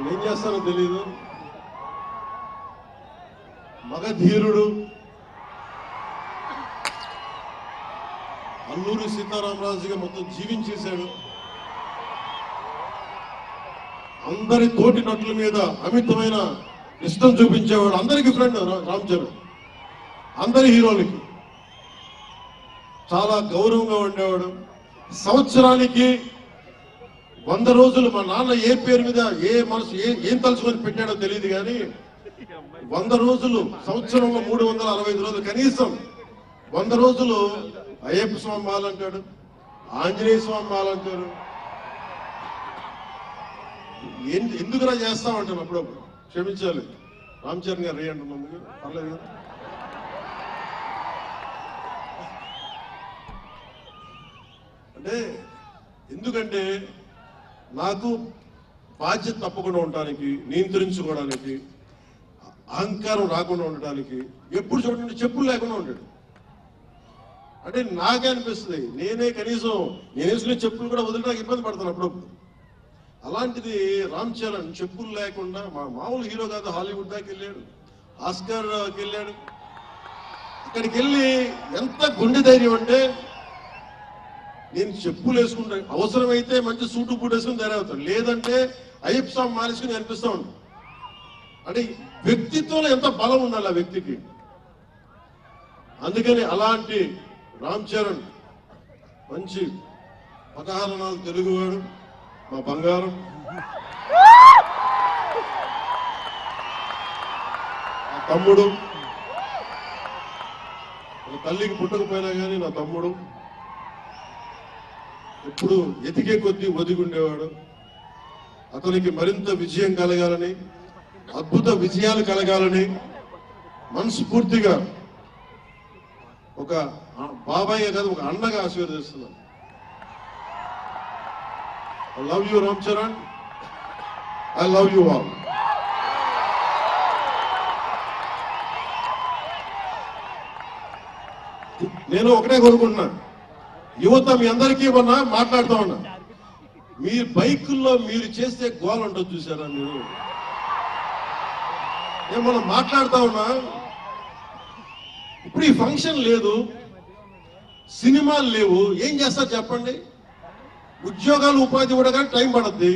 ఏం చేస్తానో తెలీదు. మగధీరుడు అల్లూరి సీతారామరాజుగా మొత్తం జీవించేశాడు. అందరి తోటి నటుల మీద అమితమైన ఇష్టం చూపించేవాడు. అందరికీ ఫ్రెండ్ రామ్ చరణ్. అందరి హీరోలకి చాలా గౌరవంగా ఉండేవాడు. సంవత్సరానికి 100 రోజులు మా నాన్న ఏ పేరు మీద ఏ మనసు ఏం తలుచుకొని పెట్టాడో తెలియదు కానీ 100 రోజులు, సంవత్సరంలో 365 రోజులు, కనీసం 100 రోజులు అయ్యప్ప స్వామి మాలంటాడు, ఆంజనేయ స్వామి మాలంటాడు. ఎందుకురా చేస్తామంటాను అప్పుడప్పుడు. క్షమించాలి రామ్ చరణ్ గారు రే అంటున్నందుకు. పర్లేదు కదా. అంటే ఎందుకంటే నాకు బాధ్యత తప్పకుండా ఉండటానికి, నియంత్రించుకోవడానికి, అహంకారం రాకుండా ఉండటానికి ఎప్పుడు చూడండి చెప్పులు లేకుండా ఉంటాడు. అంటే నాకే అనిపిస్తుంది నేనే కనీసం నేను వేసుకునే చెప్పులు కూడా వదలడానికి ఇబ్బంది పడతాను అప్పుడప్పుడు. అలాంటిది రామ్ చరణ్ చెప్పులు లేకుండా మామూలు హీరో కాదు, హాలీవుడ్ దాకా వెళ్ళాడు, ఆస్కార్కి వెళ్ళాడు. అక్కడికి వెళ్ళి ఎంత గుండె ధైర్యం అంటే నేను చెప్పులు వేసుకుంటా, అవసరమైతే మంచి సూటు బూట్ వేసుకుని తయారవుతాను, లేదంటే అయ్యప్ప స్వామి మానేసుకుని అనిపిస్తా ఉంటాను. అంటే వ్యక్తిత్వంలో ఎంత బలం ఉండాలి ఆ వ్యక్తికి. అందుకని అలాంటి రామ్ చరణ్ మంచి పదహారణాలు తెలుగువాడు, మా బంగారం. నా తమ్ముడు, తల్లికి పుట్టకపోయినా కానీ నా తమ్ముడు. ఎప్పుడు ఎదిగే కొద్దీ ఒదిగుండేవాడు. అతనికి మరింత విజయం కలగాలని, అద్భుత విజయాలు కలగాలని మనస్ఫూర్తిగా ఒక బాబాయ్ కాదు ఒక అన్నగా ఆశీర్వదిస్తున్నాను. I love you Ram Charan. I love you all. నేను ఒకటే కోరుకుంటున్నా, యువత మీ అందరికీ మొన్న మాట్లాడుతూ ఉన్నా, మీ బైకుల్లో మీరు చేసే గోల్ ఉంటుంది చూసారా మీరు. నేను మనం మాట్లాడుతూ ఉన్నా, ఇప్పుడు ఈ ఫంక్షన్ లేదు, సినిమాలు లేవు, ఏం చేస్తారు చెప్పండి. ఉద్యోగాలు ఉపాధి కూడా కానీ టైం పడుద్ది.